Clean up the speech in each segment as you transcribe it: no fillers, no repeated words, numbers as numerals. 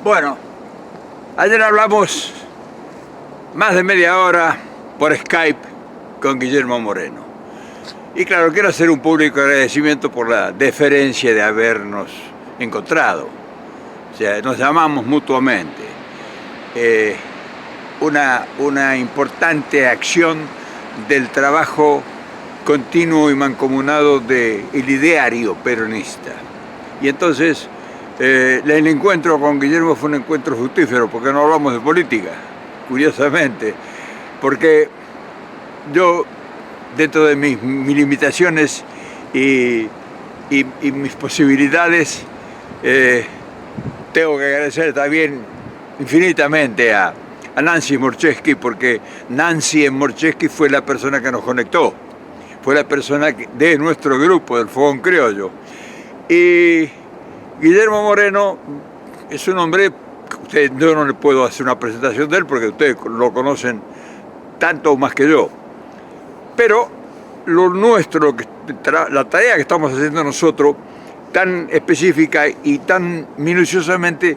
Bueno, ayer hablamos más de media hora por Skype con Guillermo Moreno. Y claro, quiero hacer un público agradecimiento por la deferencia de habernos encontrado. O sea, nos llamamos mutuamente. Una importante acción del trabajo continuo y mancomunado del ideario peronista. Y entonces el encuentro con Guillermo fue un encuentro fructífero, porque no hablamos de política, curiosamente, porque yo, dentro de mis limitaciones y mis posibilidades, tengo que agradecer también infinitamente a Nancy Morchesky, porque Nancy en Morchesky fue la persona que nos conectó, fue la persona de nuestro grupo, del Fogón Criollo. Y Guillermo Moreno es un hombre, yo no le puedo hacer una presentación de él porque ustedes lo conocen tanto o más que yo, pero lo nuestro, la tarea que estamos haciendo nosotros, tan específica y tan minuciosamente,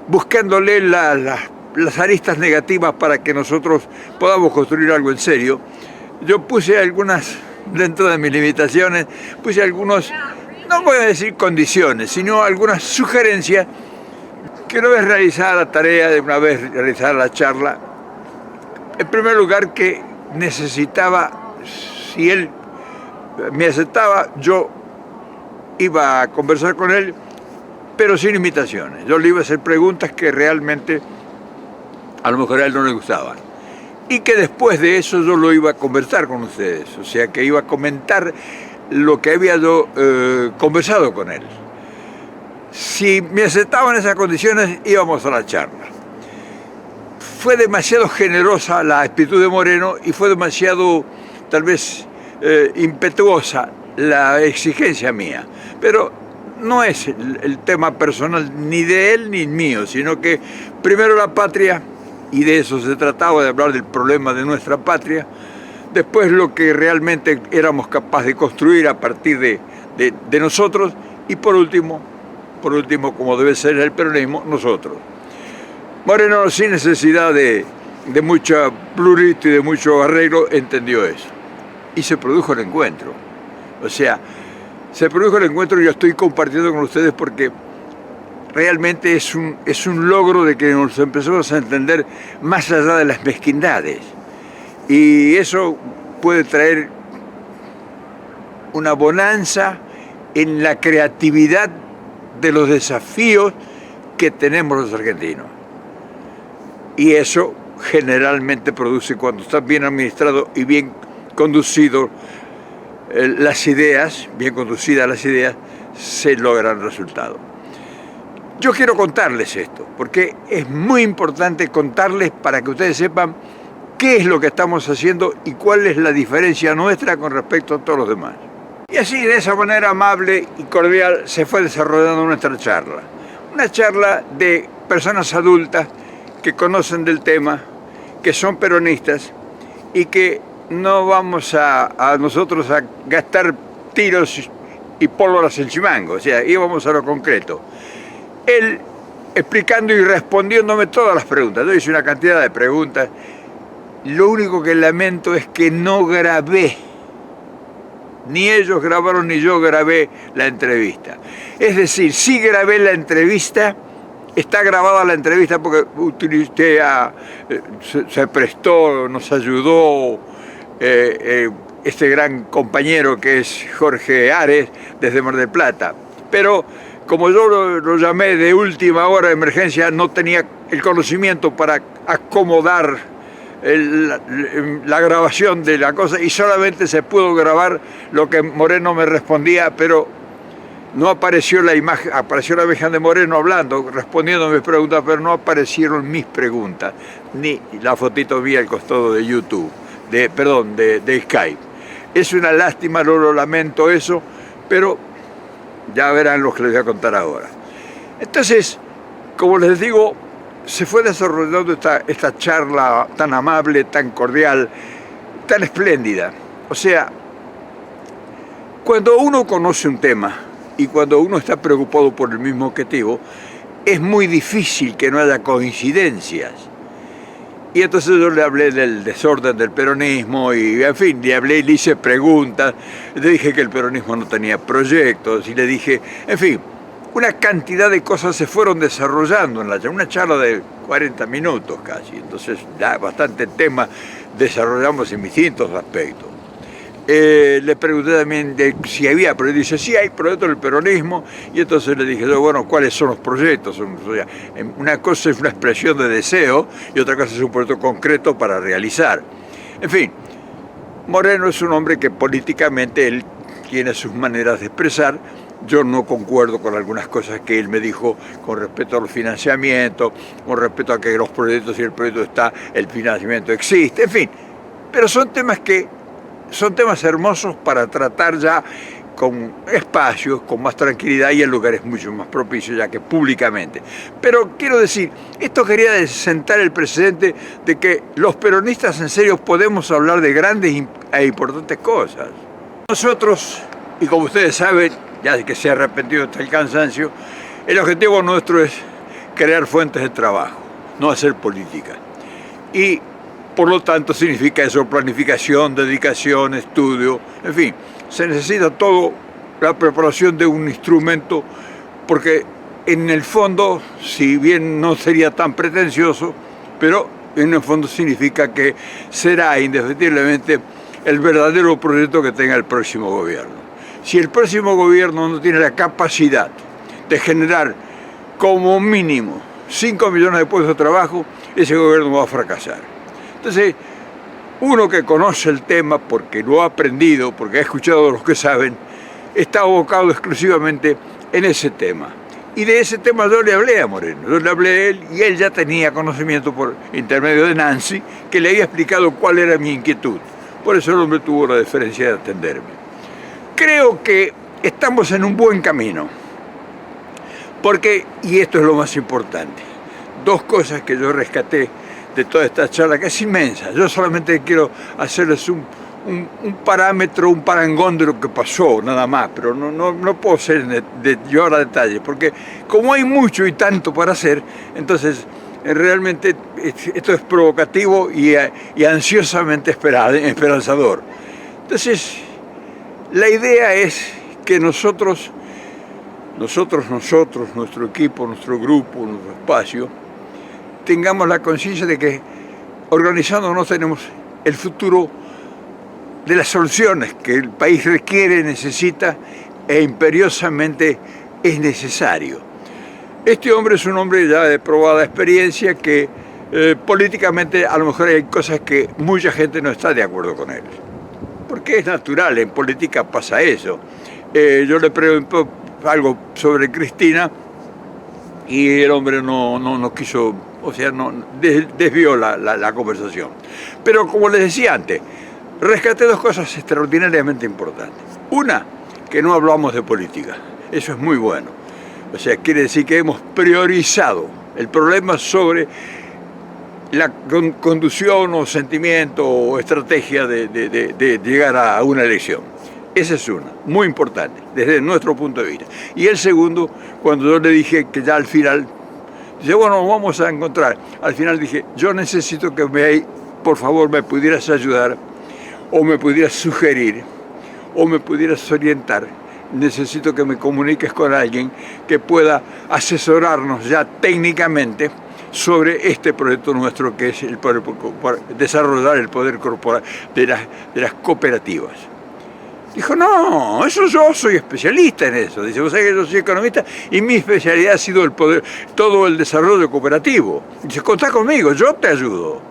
buscándole las aristas negativas para que nosotros podamos construir algo en serio, yo puse algunas, dentro de mis limitaciones, puse algunos, no voy a decir condiciones, sino algunas sugerencias que una vez realizada la tarea, de una vez realizada la charla, en primer lugar que necesitaba, si él me aceptaba, yo iba a conversar con él, pero sin imitaciones. Yo le iba a hacer preguntas que realmente a lo mejor a él no le gustaban. Y que después de eso yo lo iba a conversar con ustedes, o sea que iba a comentar lo que había yo conversado con él. Si me aceptaban esas condiciones, íbamos a la charla. Fue demasiado generosa la actitud de Moreno y fue demasiado, tal vez, impetuosa la exigencia mía. Pero no es el tema personal ni de él ni mío, sino que primero la patria, y de eso se trataba, de hablar del problema de nuestra patria, después lo que realmente éramos capaces de construir a partir de nosotros, y por último, como debe ser el peronismo, nosotros. Moreno, sin necesidad de mucho plurito y de mucho arreglo, entendió eso. Y se produjo el encuentro. O sea, se produjo el encuentro y yo estoy compartiendo con ustedes porque realmente es un logro de que nos empezamos a entender más allá de las mezquindades. Y eso puede traer una bonanza en la creatividad de los desafíos que tenemos los argentinos. Y eso generalmente produce, cuando están bien administrados y bien conducidos las ideas, bien conducidas las ideas, se logran resultados. Yo quiero contarles esto, porque es muy importante contarles para que ustedes sepan qué es lo que estamos haciendo y cuál es la diferencia nuestra con respecto a todos los demás. Y así, de esa manera amable y cordial, se fue desarrollando nuestra charla. Una charla de personas adultas que conocen del tema, que son peronistas y que no vamos a nosotros a gastar tiros y pólvoras en chimango, o sea, íbamos a lo concreto. Él explicando y respondiéndome todas las preguntas. Yo hice una cantidad de preguntas. Lo único que lamento es que no grabé, ni ellos grabaron ni yo grabé la entrevista. Es decir, sí grabé la entrevista, está grabada la entrevista porque utilicé se prestó, nos ayudó este gran compañero que es Jorge Ares desde Mar del Plata. Pero como yo lo llamé de última hora de emergencia, no tenía el conocimiento para acomodar la grabación de la cosa y solamente se pudo grabar lo que Moreno me respondía, pero no apareció la imagen, apareció la imagen de Moreno hablando, respondiendo a mis preguntas, pero no aparecieron mis preguntas, ni la fotito mía al costado de YouTube, de Skype. Es una lástima, no lo lamento eso, pero ya verán lo que les voy a contar ahora. Entonces, como les digo, se fue desarrollando esta charla tan amable, tan cordial, tan espléndida. O sea, cuando uno conoce un tema y cuando uno está preocupado por el mismo objetivo, es muy difícil que no haya coincidencias. Y entonces yo le hablé del desorden del peronismo y, en fin, le hice preguntas, le dije que el peronismo no tenía proyectos y le dije, en fin, una cantidad de cosas se fueron desarrollando en una charla de 40 minutos casi, entonces ya bastante tema desarrollamos en distintos aspectos. Le pregunté también de si había proyectos, dice, sí hay proyectos del peronismo, y entonces le dije yo, bueno, ¿cuáles son los proyectos? O sea, una cosa es una expresión de deseo y otra cosa es un proyecto concreto para realizar. En fin, Moreno es un hombre que políticamente él tiene sus maneras de expresar. Yo no concuerdo con algunas cosas que él me dijo con respecto al financiamiento, con respecto a que los proyectos, si el proyecto está, el financiamiento existe, en fin. Pero son temas hermosos para tratar ya con espacios, con más tranquilidad y en lugares mucho más propicios ya que públicamente. Pero quiero decir, esto quería sentar el precedente de que los peronistas en serio podemos hablar de grandes e importantes cosas. Nosotros, y como ustedes saben, ya que se ha repetido hasta el cansancio, el objetivo nuestro es crear fuentes de trabajo, no hacer política. Y por lo tanto significa eso, planificación, dedicación, estudio, en fin, se necesita todo la preparación de un instrumento, porque en el fondo, si bien no sería tan pretencioso, pero en el fondo significa que será indefectiblemente el verdadero proyecto que tenga el próximo gobierno. Si el próximo gobierno no tiene la capacidad de generar como mínimo 5 millones de puestos de trabajo, ese gobierno va a fracasar. Entonces, uno que conoce el tema porque lo ha aprendido, porque ha escuchado a los que saben, está abocado exclusivamente en ese tema. Y de ese tema yo le hablé a Moreno, yo le hablé a él y él ya tenía conocimiento por intermedio de Nancy, que le había explicado cuál era mi inquietud. Por eso el hombre tuvo la deferencia de atenderme. Creo que estamos en un buen camino, porque, y esto es lo más importante, dos cosas que yo rescaté de toda esta charla, que es inmensa. Yo solamente quiero hacerles un parámetro, un parangón de lo que pasó, nada más, pero no puedo llevar a detalle, porque como hay mucho y tanto para hacer, entonces realmente esto es provocativo y ansiosamente esperanzador. Entonces, la idea es que nosotros, nuestro equipo, nuestro grupo, nuestro espacio, tengamos la conciencia de que organizándonos tenemos el futuro de las soluciones que el país requiere, necesita e imperiosamente es necesario. Este hombre es un hombre ya de probada experiencia que políticamente a lo mejor hay cosas que mucha gente no está de acuerdo con él. Porque es natural, en política pasa eso. Yo le pregunto algo sobre Cristina y el hombre no quiso, o sea, desvió la conversación. Pero como les decía antes, rescaté dos cosas extraordinariamente importantes. Una, que no hablamos de política. Eso es muy bueno. O sea, quiere decir que hemos priorizado el problema sobre la conducción o sentimiento o estrategia de llegar a una elección. Esa es una, muy importante, desde nuestro punto de vista. Y el segundo, cuando yo le dije que ya al final, dice, bueno, vamos a encontrar. Al final dije, yo necesito que por favor, me pudieras ayudar, o me pudieras sugerir, o me pudieras orientar. Necesito que me comuniques con alguien que pueda asesorarnos ya técnicamente sobre este proyecto nuestro que es desarrollar el poder corporal de las cooperativas. Dijo, no, eso yo soy especialista en eso. Dice, vos sabés que yo soy economista y mi especialidad ha sido todo el desarrollo cooperativo. Dice, contá conmigo, yo te ayudo.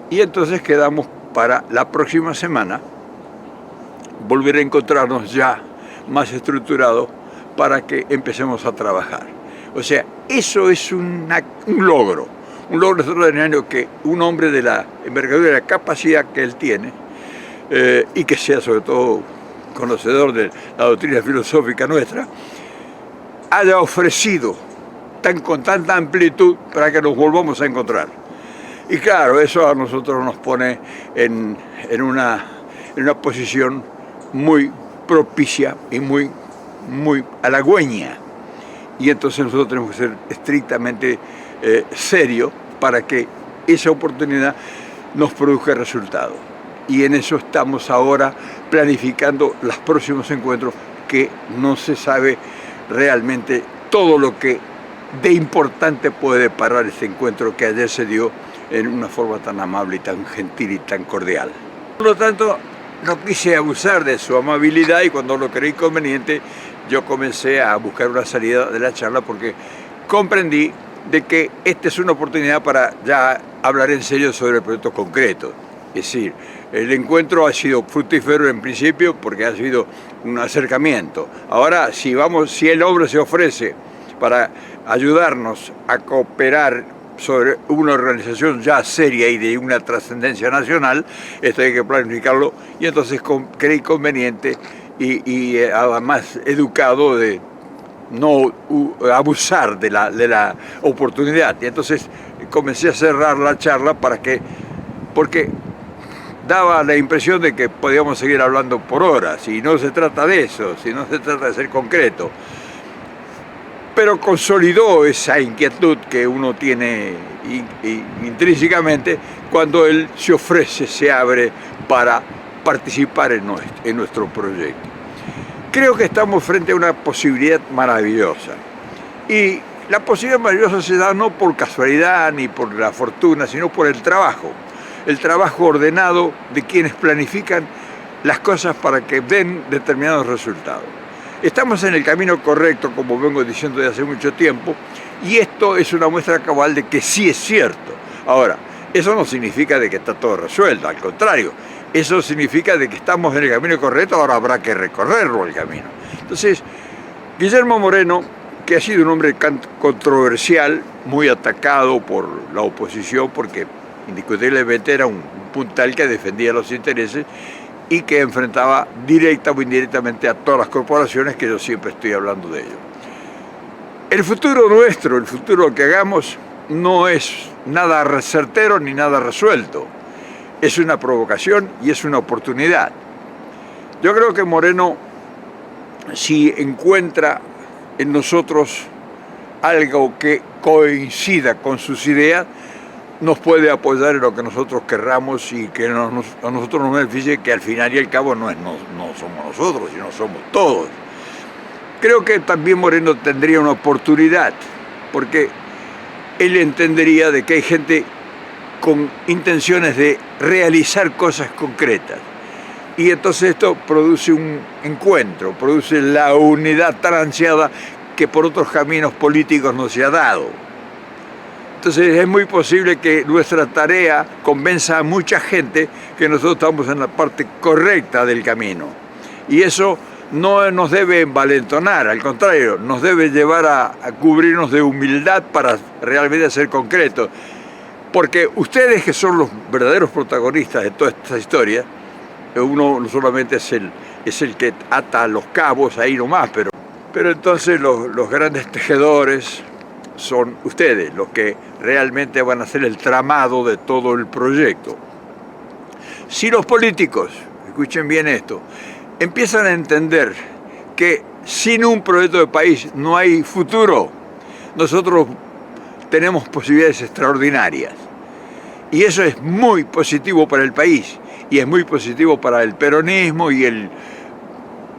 Y entonces quedamos para la próxima semana volver a encontrarnos ya más estructurados para que empecemos a trabajar. O sea, eso es un logro extraordinario que un hombre de la envergadura, de la capacidad que él tiene, y que sea sobre todo conocedor de la doctrina filosófica nuestra, haya ofrecido con tanta amplitud para que nos volvamos a encontrar. Y claro, eso a nosotros nos pone en una posición muy propicia y muy halagüeña. y entonces nosotros tenemos que ser estrictamente serios para que esa oportunidad nos produzca resultados. Y en eso estamos ahora planificando los próximos encuentros, que no se sabe realmente todo lo que de importante puede parar este encuentro que ayer se dio en una forma tan amable y tan gentil y tan cordial. Por lo tanto, no quise abusar de su amabilidad y cuando lo creí conveniente, yo comencé a buscar una salida de la charla porque comprendí de que esta es una oportunidad para ya hablar en serio sobre el proyecto concreto. Es decir, el encuentro ha sido fructífero en principio porque ha sido un acercamiento. Ahora, si el hombre se ofrece para ayudarnos a cooperar sobre una organización ya seria y de una trascendencia nacional, esto hay que planificarlo, y entonces creí conveniente y además educado de no abusar de la oportunidad. Y entonces comencé a cerrar la charla porque daba la impresión de que podíamos seguir hablando por horas, y no se trata de eso, sino se trata de ser concreto. Pero consolidó esa inquietud que uno tiene intrínsecamente cuando él se ofrece, se abre para participar en nuestro proyecto. Creo que estamos frente a una posibilidad maravillosa. Y la posibilidad maravillosa se da no por casualidad ni por la fortuna, sino por el trabajo ordenado de quienes planifican las cosas para que den determinados resultados. Estamos en el camino correcto, como vengo diciendo desde hace mucho tiempo, y esto es una muestra cabal de que sí es cierto. Ahora, eso no significa de que está todo resuelto, al contrario, eso significa de que estamos en el camino correcto, ahora habrá que recorrerlo el camino. Entonces, Guillermo Moreno, que ha sido un hombre controversial, muy atacado por la oposición, porque indiscutiblemente era un puntal que defendía los intereses y que enfrentaba directa o indirectamente a todas las corporaciones, que yo siempre estoy hablando de ello. El futuro nuestro, el futuro que hagamos, no es nada certero ni nada resuelto. Es una provocación y es una oportunidad. Yo creo que Moreno, si encuentra en nosotros algo que coincida con sus ideas, nos puede apoyar en lo que nosotros querramos y que a nosotros nos beneficie, que al final y al cabo no somos nosotros, sino somos todos. Creo que también Moreno tendría una oportunidad, porque él entendería de que hay gente con intenciones de realizar cosas concretas. Y entonces esto produce un encuentro, produce la unidad tan ansiada que por otros caminos políticos no se ha dado. Entonces es muy posible que nuestra tarea convenza a mucha gente que nosotros estamos en la parte correcta del camino. Y eso no nos debe envalentonar, al contrario, nos debe llevar a cubrirnos de humildad para realmente ser concretos. Porque ustedes, que son los verdaderos protagonistas de toda esta historia, uno no solamente es el que ata los cabos ahí nomás, pero entonces los grandes tejedores son ustedes, los que realmente van a hacer el tramado de todo el proyecto. Si los políticos, escuchen bien esto, empiezan a entender que sin un proyecto de país no hay futuro, nosotros tenemos posibilidades extraordinarias. Y eso es muy positivo para el país, y es muy positivo para el peronismo y el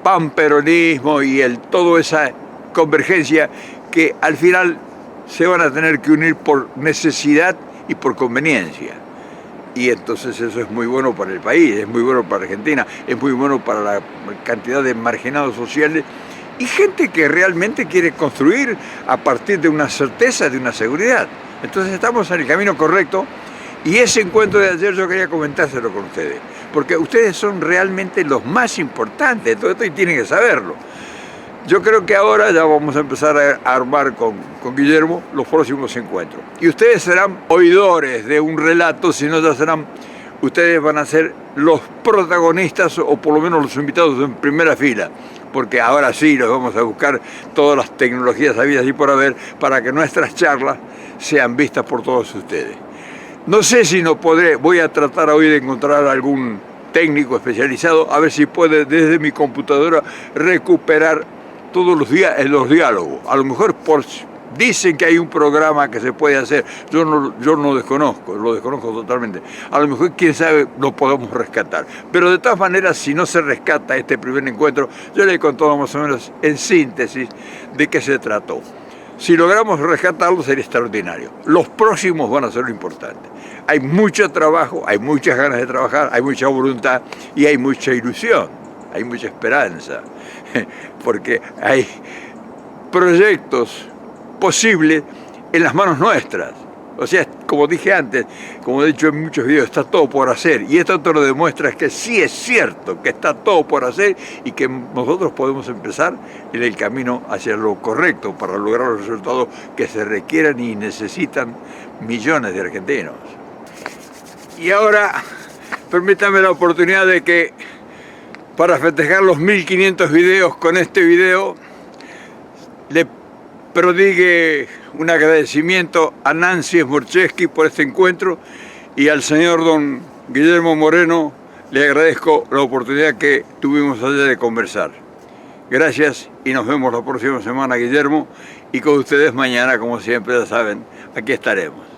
panperonismo y toda esa convergencia que al final se van a tener que unir por necesidad y por conveniencia. Y entonces eso es muy bueno para el país, es muy bueno para Argentina, es muy bueno para la cantidad de marginados sociales y gente que realmente quiere construir a partir de una certeza, de una seguridad. Entonces estamos en el camino correcto, y ese encuentro de ayer yo quería comentárselo con ustedes, porque ustedes son realmente los más importantes de todo esto y tienen que saberlo. Yo creo que ahora ya vamos a empezar a armar con Guillermo los próximos encuentros. Y ustedes serán oidores de un relato, sino ya ustedes van a ser los protagonistas, o por lo menos los invitados en primera fila, porque ahora sí los vamos a buscar todas las tecnologías habidas y por haber para que nuestras charlas sean vistas por todos ustedes. No sé si voy a tratar hoy de encontrar algún técnico especializado, a ver si puede desde mi computadora recuperar todos los días en los diálogos. A lo mejor dicen que hay un programa que se puede hacer, yo no desconozco, lo desconozco totalmente. A lo mejor, quién sabe, lo podemos rescatar. Pero de todas maneras, si no se rescata este primer encuentro, yo le he contado más o menos en síntesis de qué se trató. Si logramos rescatarlo sería extraordinario. Los próximos van a ser lo importante. Hay mucho trabajo, hay muchas ganas de trabajar, hay mucha voluntad y hay mucha ilusión, hay mucha esperanza, porque hay proyectos posibles en las manos nuestras. O sea, como dije antes, como he dicho en muchos videos, está todo por hacer. Y esto te lo demuestra que sí es cierto que está todo por hacer y que nosotros podemos empezar en el camino hacia lo correcto para lograr los resultados que se requieran y necesitan millones de argentinos. Y ahora, permítame la oportunidad de que, para festejar los 1500 videos con este video, le prodigue un agradecimiento a Nancy Smorchevsky por este encuentro y al señor don Guillermo Moreno le agradezco la oportunidad que tuvimos ayer de conversar. Gracias y nos vemos la próxima semana, Guillermo, y con ustedes mañana, como siempre ya saben, aquí estaremos.